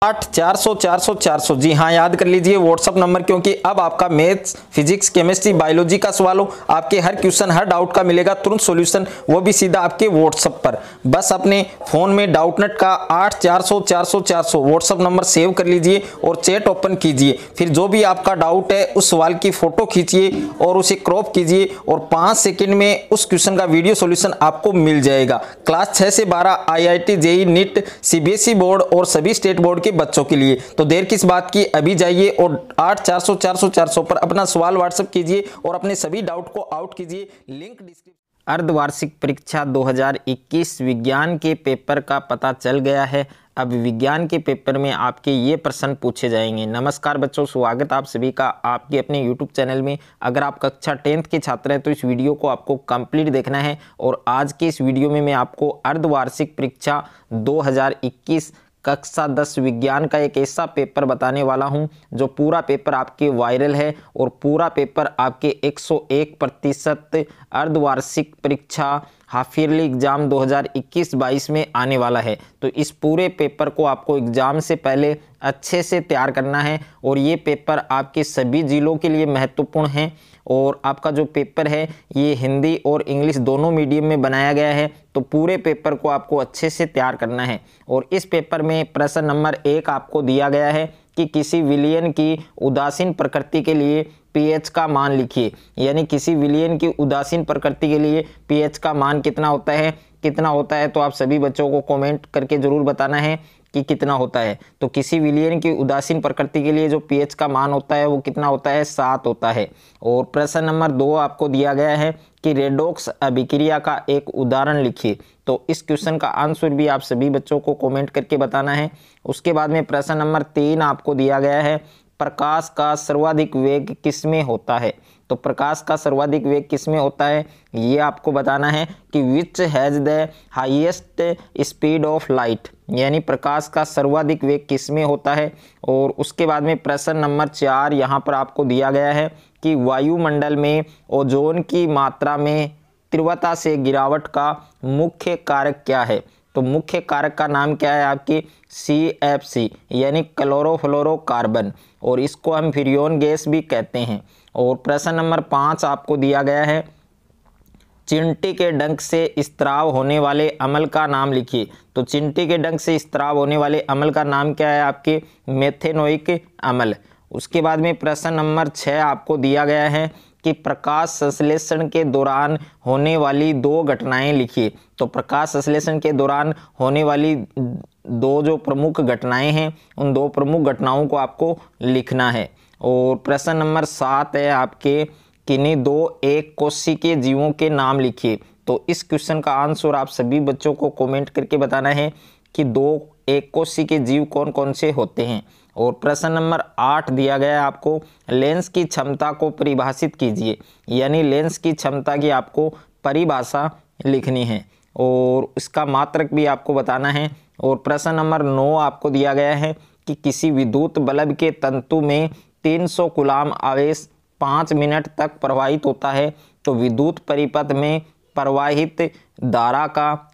8 400 400 400। जी हाँ, याद कर लीजिए व्हाट्सअप नंबर, क्योंकि अब आपका मैथ्स, फिजिक्स, केमिस्ट्री, बायोलॉजी का सवाल हो, आपके हर क्वेश्चन, हर डाउट का मिलेगा तुरंत सॉल्यूशन, वो भी सीधा आपके व्हाट्सअप पर। बस अपने फोन में डाउटनेट का 8 400 400 400 व्हाट्सअप नंबर सेव कर लीजिए और चैट ओपन कीजिए। फिर जो भी आपका डाउट है उस सवाल की फोटो खींचिए और उसे क्रॉप कीजिए और 5 सेकंड में उस क्वेश्चन का वीडियो सॉल्यूशन आपको मिल जाएगा। क्लास 6 से 12 IIT, JEE, NEET, CBSE board और सभी स्टेट बोर्ड के बच्चों के लिए। तो देर किस बात की, अभी जाइए और 8 400 400 400 पर अपना सवाल व्हाट्सएप कीजिए और अपने सभी डाउट को आउट कीजिए। Link description. अर्धवार्षिक परीक्षा 2021 विज्ञान के पेपर का पता चल गया है। अब विज्ञान के पेपर में आपके ये प्रश्न पूछे जाएंगे। नमस्कार बच्चों, स्वागत आप सभी का आपके अपने YouTube चैनल में। अगर आप कक्षा 10th के छात्र हैं तो इस वीडियो को आपको कंप्लीट देखना है। और आज के इस वीडियो में मैं आपको अर्धवार्षिक परीक्षा 2021 कक्षा 10 विज्ञान का एक ऐसा पेपर बताने वाला हूं जो पूरा पेपर आपके वायरल है और पूरा पेपर आपके 101% अर्धवार्षिक परीक्षा हाफ ईयरली एग्जाम 2021-22 में आने वाला है। तो इस पूरे पेपर को आपको एग्जाम से पहले अच्छे से तैयार करना है और ये पेपर आपके सभी जिलों के लिए महत्वपूर्ण है। और आपका जो पेपर है ये हिंदी और इंग्लिश दोनों मीडियम में बनाया गया है। तो पूरे पेपर को आपको अच्छे से तैयार करना है। और इस पेपर में प्रश्न नंबर 1 आपको दिया गया है कि किसी विलयन की उदासीन प्रकृति के लिए pH का मान लिखिए। यानी किसी विलयन की उदासीन प्रकृति के लिए pH का मान कितना होता है। तो आप सभी बच्चों को कमेंट करके जरूर बताना है कि कितना होता है। तो किसी विलयन की उदासीन प्रकृति के लिए जो pH का मान होता है वो कितना होता है, 7 होता है। और प्रश्न नंबर 2 आपको दिया गया है कि रेडॉक्स अभिक्रिया का एक उदाहरण लिखिए। तो इस क्वेश्चन का आंसर भी आप सभी बच्चों को कमेंट करके बताना है। उसके बाद में प्रश्न नंबर 3 आपको दिया गया है प्रकाश का सर्वाधिक वेग किसमें होता है। तो प्रकाश का सर्वाधिक वेग किसमें होता है ये आपको बताना है कि which has the highest speed of light. यानी प्रकाश का सर्वाधिक वेग किसमें होता है। और उसके बाद में प्रश्न नंबर 4 यहाँ पर आपको दिया गया है कि वायुमंडल में ओजोन की मात्रा में तीव्रता से गिरावट का मुख्य कारक क्या है। तो मुख्य कारक का नाम क्या है आपकी, CFC यानी क्लोरोफ्लोरोकार्बन, और इसको हम फ्रियोन गैस भी कहते हैं। और प्रश्न नंबर 5 आपको दिया गया है चींटी के डंक से स्त्राव होने वाले अम्ल का नाम लिखिए। तो चींटी के डंक से स्त्राव होने वाले अम्ल का नाम क्या है आपके, मेथेनोइक अम्ल। उसके बाद में प्रश्न नंबर 6 आपको दिया गया है कि प्रकाश संश्लेषण के दौरान होने वाली 2 घटनाएं लिखिए। तो प्रकाश संश्लेषण के दौरान होने वाली 2 जो प्रमुख घटनाएं हैं उन 2 प्रमुख घटनाओं को आपको लिखना है। और प्रश्न नंबर 7 है आपके किन्हीं 2 एक कोशिकीय जीवों के नाम लिखिए। तो इस क्वेश्चन का आंसर आप सभी बच्चों को कमेंट करके बताना है कि 2 एक कोशिकीय जीव कौन कौन से होते हैं। और प्रश्न नंबर 8 दिया गया है आपको लेंस की क्षमता को परिभाषित कीजिए। यानी लेंस की क्षमता की आपको परिभाषा लिखनी है और इसका मात्रक भी आपको बताना है। और प्रश्न नंबर 9 आपको दिया गया है कि किसी विद्युत बल्ब के तंतु में 300 कूलाम आवेश 5 मिनट तक प्रवाहित होता है। तो विद्युत परिपथ में प्रवाहित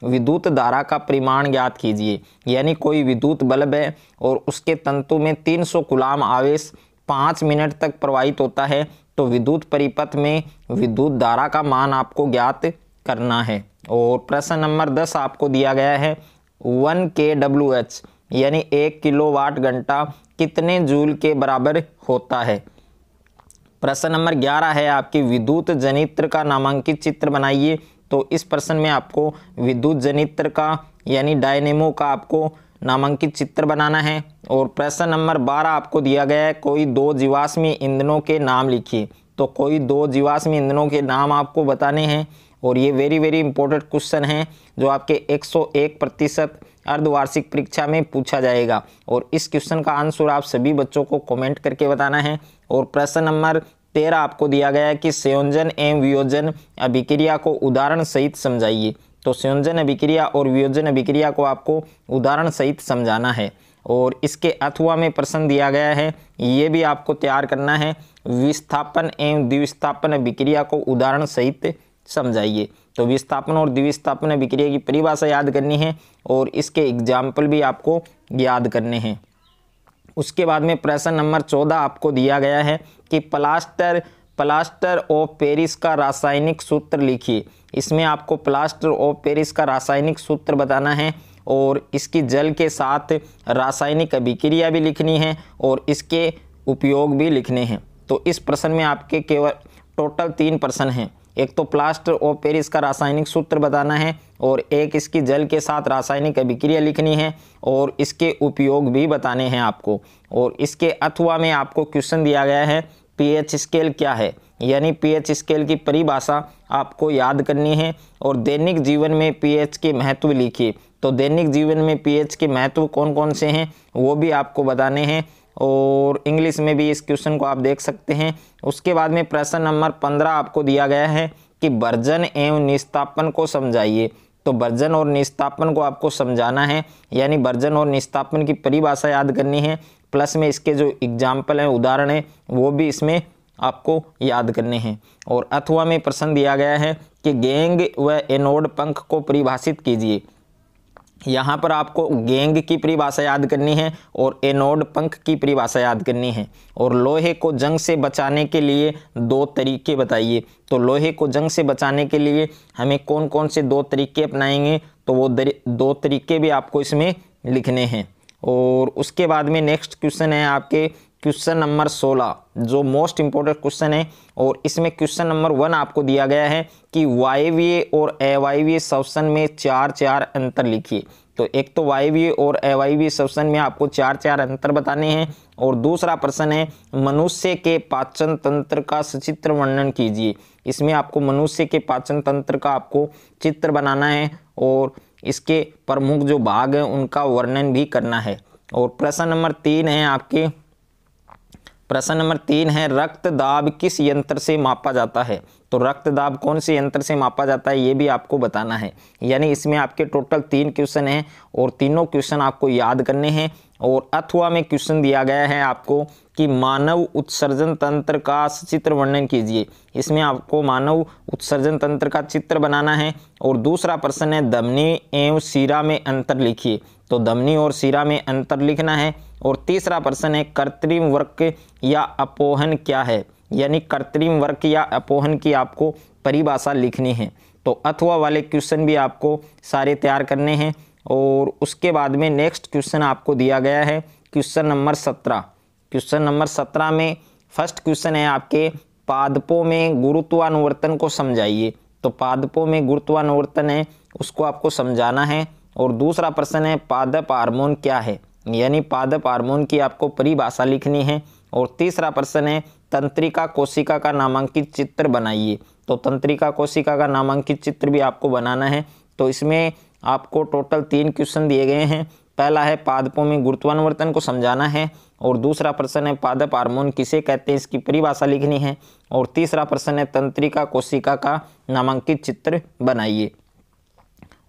विद्युत धारा का परिमाण ज्ञात कीजिए। यानी कोई विद्युत बल्ब है और उसके तंतु में 300 कूलाम आवेश 5 मिनट तक प्रवाहित होता है। तो विद्युत परिपथ में विद्युत धारा का मान आपको ज्ञात करना है। और प्रश्न नंबर 10 आपको दिया गया है 1 kWh यानी 1 किलोवाट घंटा कितने जूल के बराबर होता है। प्रश्न नंबर 11 है आपकी विद्युत जनित्र का नामांकित चित्र बनाइए। तो इस प्रश्न में आपको विद्युत जनित्र का यानी डायनेमो का आपको नामांकित चित्र बनाना है। और प्रश्न नंबर 12 आपको दिया गया है कोई 2 जीवाश्मी ईंधनों के नाम लिखिए। तो कोई 2 जीवाश्मी ईंधनों के नाम आपको बताने हैं और ये वेरी इंपॉर्टेंट क्वेश्चन है जो आपके 101% अर्धवार्षिक परीक्षा में पूछा जाएगा। और इस क्वेश्चन का आंसर आप सभी बच्चों को कमेंट करके बताना है। और प्रश्न नंबर 13 आपको दिया गया है कि संयोजन एवं वियोजन अभिक्रिया को उदाहरण सहित समझाइए। तो संयोजन अभिक्रिया और वियोजन अभिक्रिया को आपको उदाहरण सहित समझाना है। और इसके अथवा में प्रश्न दिया गया है ये भी आपको तैयार करना है विस्थापन एवं द्विविस्थापन अभिक्रिया को उदाहरण सहित समझाइए। तो विस्थापन और द्विविस्थापन अभिक्रिया की परिभाषा याद करनी है और इसके एग्जाम्पल भी आपको याद करने हैं। उसके बाद में प्रश्न नंबर 14 आपको दिया गया है कि प्लास्टर ऑफ पेरिस का रासायनिक सूत्र लिखिए। इसमें आपको प्लास्टर ऑफ पेरिस का रासायनिक सूत्र बताना है और इसकी जल के साथ रासायनिक अभिक्रिया भी लिखनी है और इसके उपयोग भी लिखने हैं। तो इस प्रश्न में आपके केवल टोटल 3 प्रश्न हैं। एक तो प्लास्टर ऑफ पेरिस का रासायनिक सूत्र बताना है और एक इसकी जल के साथ रासायनिक अभिक्रिया लिखनी है और इसके उपयोग भी बताने हैं आपको। और इसके अथवा में आपको क्वेश्चन दिया गया है पीएच स्केल क्या है, यानी पीएच स्केल की परिभाषा आपको याद करनी है और दैनिक जीवन में पीएच के महत्व लिखिए। तो दैनिक जीवन में पीएच के महत्व कौन कौन से हैं वो भी आपको बताने हैं और इंग्लिश में भी इस क्वेश्चन को आप देख सकते हैं। उसके बाद में प्रश्न नंबर 15 आपको दिया गया है कि भर्जन एवं निस्तापन को समझाइए। तो भर्जन और निस्तापन को आपको समझाना है, यानी भर्जन और निस्तापन की परिभाषा याद करनी है, प्लस में इसके जो एग्जाम्पल हैं, उदाहरण है, वो भी इसमें आपको याद करने हैं। और अथवा में प्रश्न दिया गया है कि गेंग व एनोड पंख को परिभाषित कीजिए। यहाँ पर आपको गेंग की परिभाषा याद करनी है और एनोड पंख की परिभाषा याद करनी है। और लोहे को जंग से बचाने के लिए 2 तरीके बताइए। तो लोहे को जंग से बचाने के लिए हमें कौन कौन से 2 तरीके अपनाएंगे, तो वो 2 तरीके भी आपको इसमें लिखने हैं। और उसके बाद में नेक्स्ट क्वेश्चन है आपके क्वेश्चन नंबर 16, जो मोस्ट इंपॉर्टेंट क्वेश्चन है। और इसमें क्वेश्चन नंबर 1 आपको दिया गया है कि वायवीय और अवायवीय श्वसन में 4 अंतर लिखिए। तो एक तो वायवीय और अवायवीय श्वसन में आपको 4 अंतर बताने हैं। और दूसरा प्रश्न है मनुष्य के पाचन तंत्र का सचित्र वर्णन कीजिए। इसमें आपको मनुष्य के पाचन तंत्र का आपको चित्र बनाना है और इसके प्रमुख जो भाग हैं उनका वर्णन भी करना है। और प्रश्न नंबर 3 है आपके, प्रश्न नंबर 3 है रक्तदाब किस यंत्र से मापा जाता है। तो रक्तदाब कौन से यंत्र से मापा जाता है ये भी आपको बताना है। यानी इसमें आपके टोटल 3 क्वेश्चन हैं और तीनों क्वेश्चन आपको याद करने हैं। और अथवा में क्वेश्चन दिया गया है आपको कि मानव उत्सर्जन तंत्र का सचित्र वर्णन कीजिए। इसमें आपको मानव उत्सर्जन तंत्र का चित्र बनाना है। और दूसरा प्रश्न है धमनी एवं शिरा में अंतर लिखिए। तो धमनी और शिरा में अंतर लिखना है। और तीसरा प्रश्न है कृत्रिम वृक्क या अपोहन क्या है, यानी कृत्रिम वृक्क या अपोहन की आपको परिभाषा लिखनी है। तो अथवा वाले क्वेश्चन भी आपको सारे तैयार करने हैं। और उसके बाद में नेक्स्ट क्वेश्चन आपको दिया गया है क्वेश्चन नंबर 17। क्वेश्चन नंबर 17 में फर्स्ट क्वेश्चन है आपके पादपों में गुरुत्वानुवर्तन को समझाइए। तो पादपों में गुरुत्वानुवर्तन है उसको आपको समझाना है। और दूसरा प्रश्न है पादप हार्मोन क्या है, यानी पादप हार्मोन की आपको परिभाषा लिखनी है। और तीसरा प्रश्न है तंत्रिका कोशिका का नामांकित चित्र बनाइए। तो तंत्रिका कोशिका का नामांकित चित्र भी आपको बनाना है। तो इसमें आपको टोटल 3 क्वेश्चन दिए गए हैं। पहला है पादपों में गुरुत्वानुवर्तन को समझाना है और दूसरा प्रश्न है पादप हार्मोन किसे कहते हैं इसकी परिभाषा लिखनी है और तीसरा प्रश्न है तंत्रिका कोशिका का नामांकित चित्र बनाइए।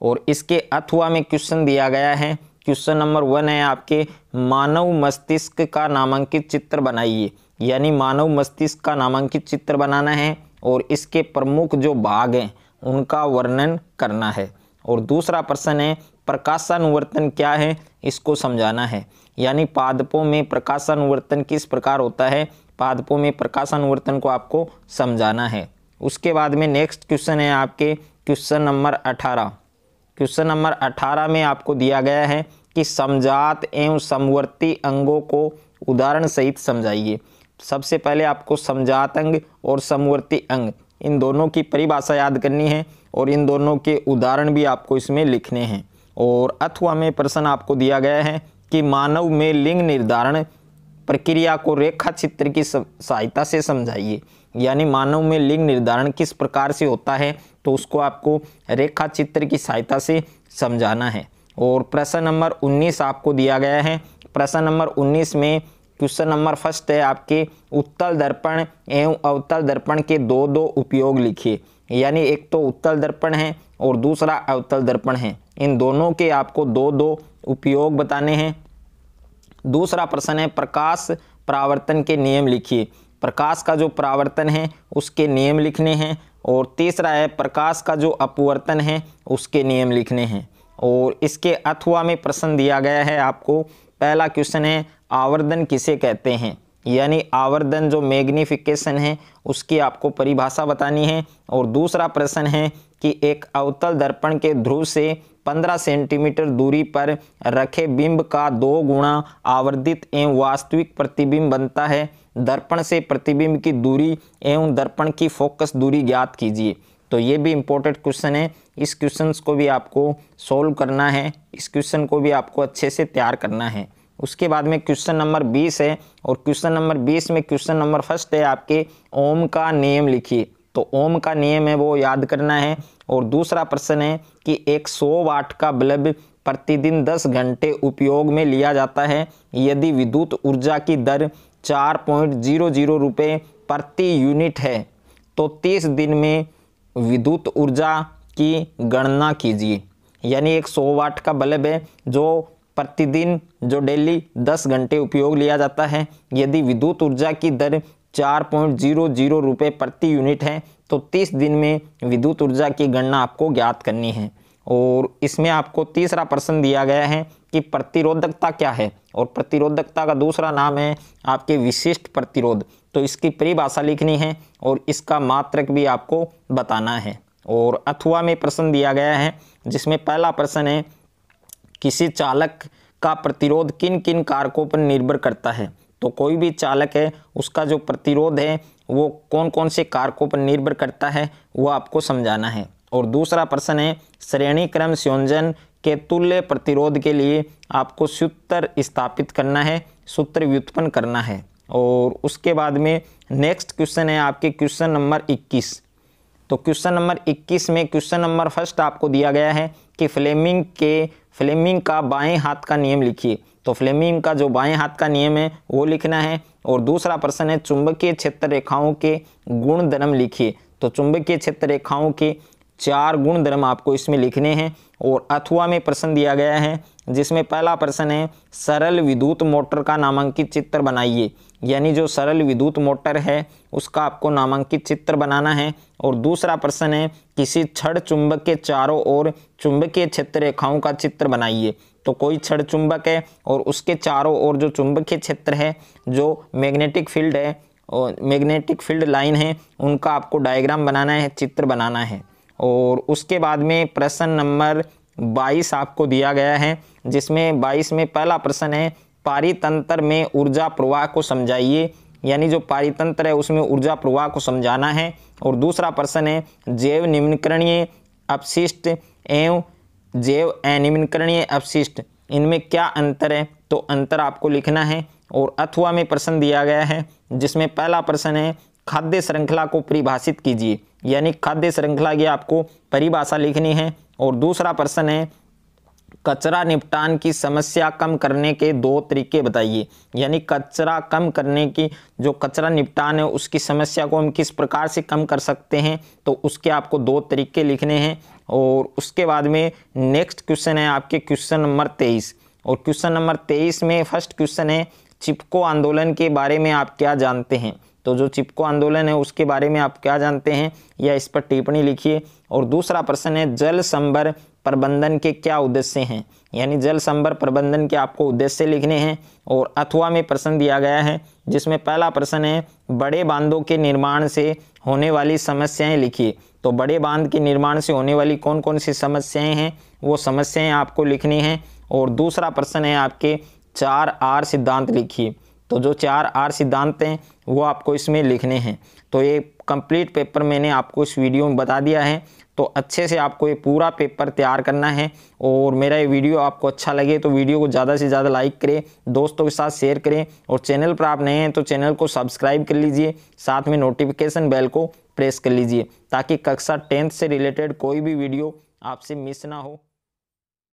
और इसके अथवा में क्वेश्चन दिया गया है, क्वेश्चन नंबर 1 है आपके मानव मस्तिष्क का नामांकित चित्र बनाइए, यानी मानव मस्तिष्क का नामांकित चित्र बनाना है और इसके प्रमुख जो भाग हैं उनका वर्णन करना है। और दूसरा प्रश्न है प्रकाशानुवर्तन क्या है, इसको समझाना है, यानी पादपों में प्रकाशानुवर्तन किस प्रकार होता है, पादपों में प्रकाशानुवर्तन को आपको समझाना है। उसके बाद में नेक्स्ट क्वेश्चन है आपके क्वेश्चन नंबर 18। क्वेश्चन नंबर 18 में आपको दिया गया है कि समजात एवं समवर्ती अंगों को उदाहरण सहित समझाइए। सबसे पहले आपको समजात अंग और समवर्ती अंग इन दोनों की परिभाषा याद करनी है और इन दोनों के उदाहरण भी आपको इसमें लिखने हैं। और अथवा में प्रश्न आपको दिया गया है कि मानव में लिंग निर्धारण प्रक्रिया को रेखा चित्र की सहायता से समझाइए, यानी मानव में लिंग निर्धारण किस प्रकार से होता है तो उसको आपको रेखा चित्र की सहायता से समझाना है। और प्रश्न नंबर 19 आपको दिया गया है। प्रश्न नंबर 19 में क्वेश्चन नंबर फर्स्ट है आपके उत्तल दर्पण एवं अवतल दर्पण के 2 उपयोग लिखिए, यानी एक तो उत्तल दर्पण है और दूसरा अवतल दर्पण है, इन दोनों के आपको 2 उपयोग बताने हैं। दूसरा प्रश्न है प्रकाश परावर्तन के नियम लिखिए, प्रकाश का जो परावर्तन है उसके नियम लिखने हैं। और तीसरा है प्रकाश का जो अपवर्तन है उसके नियम लिखने हैं। और इसके अथवा में प्रश्न दिया गया है आपको पहला क्वेश्चन है आवर्धन किसे कहते हैं, यानी आवर्धन जो मैग्निफिकेशन है उसकी आपको परिभाषा बतानी है। और दूसरा प्रश्न है कि एक अवतल दर्पण के ध्रुव से 15 सेंटीमीटर दूरी पर रखे बिंब का 2 गुना आवर्धित एवं वास्तविक प्रतिबिंब बनता है। दर्पण से प्रतिबिंब की दूरी एवं दर्पण की फोकस दूरी ज्ञात कीजिए। तो ये भी इम्पोर्टेंट क्वेश्चन है, इस क्वेश्चन को भी आपको सोल्व करना है, इस क्वेश्चन को भी आपको अच्छे से तैयार करना है। उसके बाद में क्वेश्चन नंबर 20 है, और क्वेश्चन नंबर 20 में क्वेश्चन नंबर फर्स्ट है आपके ओम का नियम लिखिए। तो ओम का नियम है वो याद करना है। और दूसरा प्रश्न है कि एक 100 वाट का बल्ब प्रतिदिन 10 घंटे उपयोग में लिया जाता है, यदि विद्युत ऊर्जा की दर 4.00 रुपये प्रति यूनिट है तो 30 दिन में विद्युत ऊर्जा की गणना कीजिए। यानी एक 100 वाट का बल्ब है जो प्रतिदिन जो डेली 10 घंटे उपयोग लिया जाता है, यदि विद्युत ऊर्जा की दर 4.00 रुपये प्रति यूनिट है तो 30 दिन में विद्युत ऊर्जा की गणना आपको ज्ञात करनी है। और इसमें आपको तीसरा प्रश्न दिया गया है कि प्रतिरोधकता क्या है, और प्रतिरोधकता का दूसरा नाम है आपके विशिष्ट प्रतिरोध। तो इसकी परिभाषा लिखनी है और इसका मात्रक भी आपको बताना है। और अथवा में प्रश्न दिया गया है जिसमें पहला प्रश्न है किसी चालक का प्रतिरोध किन किन कारकों पर निर्भर करता है। तो कोई भी चालक है उसका जो प्रतिरोध है वो कौन कौन से कारकों पर निर्भर करता है वो आपको समझाना है। और दूसरा प्रश्न है श्रेणी क्रम संयोजन के तुल्य प्रतिरोध के लिए आपको सूत्र स्थापित करना है, सूत्र व्युत्पन्न करना है। और उसके बाद में नेक्स्ट क्वेश्चन है आपके क्वेश्चन नंबर 21। तो क्वेश्चन नंबर 21 में क्वेश्चन नंबर फर्स्ट आपको दिया गया है कि फ्लेमिंग का बाएं हाथ का नियम लिखिए। तो फ्लेमिंग का जो बाएं हाथ का नियम है वो लिखना है। और दूसरा प्रश्न है चुंबकीय क्षेत्र रेखाओं के गुणधर्म लिखिए। तो चुंबकीय क्षेत्र रेखाओं के 4 गुणधर्म आपको इसमें लिखने हैं। और अथवा में प्रश्न दिया गया है जिसमें पहला प्रश्न है सरल विद्युत मोटर का नामांकित चित्र बनाइए। यानी जो सरल विद्युत मोटर है उसका आपको नामांकित चित्र बनाना है। और दूसरा प्रश्न है किसी छड़ चुंबक के चारों ओर चुंबकीय क्षेत्र रेखाओं का चित्र बनाइए। तो कोई छड़ चुंबक है और उसके चारों ओर जो चुंबकीय क्षेत्र है, जो मैग्नेटिक फील्ड है और मैग्नेटिक फील्ड लाइन है, उनका आपको डायग्राम बनाना है, चित्र बनाना है। और उसके बाद में प्रश्न नंबर 22 आपको दिया गया है जिसमें 22 में पहला प्रश्न है पारितंत्र में ऊर्जा प्रवाह को समझाइए। यानी जो पारितंत्र है उसमें ऊर्जा प्रवाह को समझाना है। और दूसरा प्रश्न है जैव निम्नीकरणीय अपशिष्ट एवं जैव अनिम्नीकरणीय अपशिष्ट, इनमें क्या अंतर है, तो अंतर आपको लिखना है। और अथवा में प्रश्न दिया गया है जिसमें पहला प्रश्न है खाद्य श्रृंखला को परिभाषित कीजिए। यानी खाद्य श्रृंखला की आपको परिभाषा लिखनी है। और दूसरा प्रश्न है कचरा निपटान की समस्या कम करने के 2 तरीके बताइए। यानी कचरा कम करने की जो कचरा निपटान है उसकी समस्या को हम किस प्रकार से कम कर सकते हैं, तो उसके आपको 2 तरीके लिखने हैं। और उसके बाद में नेक्स्ट क्वेश्चन है आपके क्वेश्चन नंबर 23। और क्वेश्चन नंबर 23 में फर्स्ट क्वेश्चन है चिपको आंदोलन के बारे में आप क्या जानते हैं। तो जो चिपको आंदोलन है उसके बारे में आप क्या जानते हैं या इस पर टिप्पणी लिखिए। और दूसरा प्रश्न है जल संभर प्रबंधन के क्या उद्देश्य हैं। यानी जल संभर प्रबंधन के आपको उद्देश्य लिखने हैं। और अथवा में प्रश्न दिया गया है जिसमें पहला प्रश्न है बड़े बांधों के निर्माण से होने वाली समस्याएं लिखिए। तो बड़े बांध के निर्माण से होने वाली कौन कौन सी समस्याएं हैं वो समस्याएं आपको लिखनी हैं। और दूसरा प्रश्न है आपके 4R सिद्धांत लिखिए। तो जो 4R सिद्धांत हैं वो आपको इसमें लिखने हैं। तो ये कंप्लीट पेपर मैंने आपको इस वीडियो में बता दिया है। तो अच्छे से आपको ये पूरा पेपर तैयार करना है। और मेरा ये वीडियो आपको अच्छा लगे तो वीडियो को ज़्यादा से ज़्यादा लाइक करें, दोस्तों के साथ शेयर करें। और चैनल पर आप नए हैं तो चैनल को सब्सक्राइब कर लीजिए, साथ में नोटिफिकेशन बेल को प्रेस कर लीजिए ताकि कक्षा 10th से रिलेटेड कोई भी वीडियो आपसे मिस ना हो।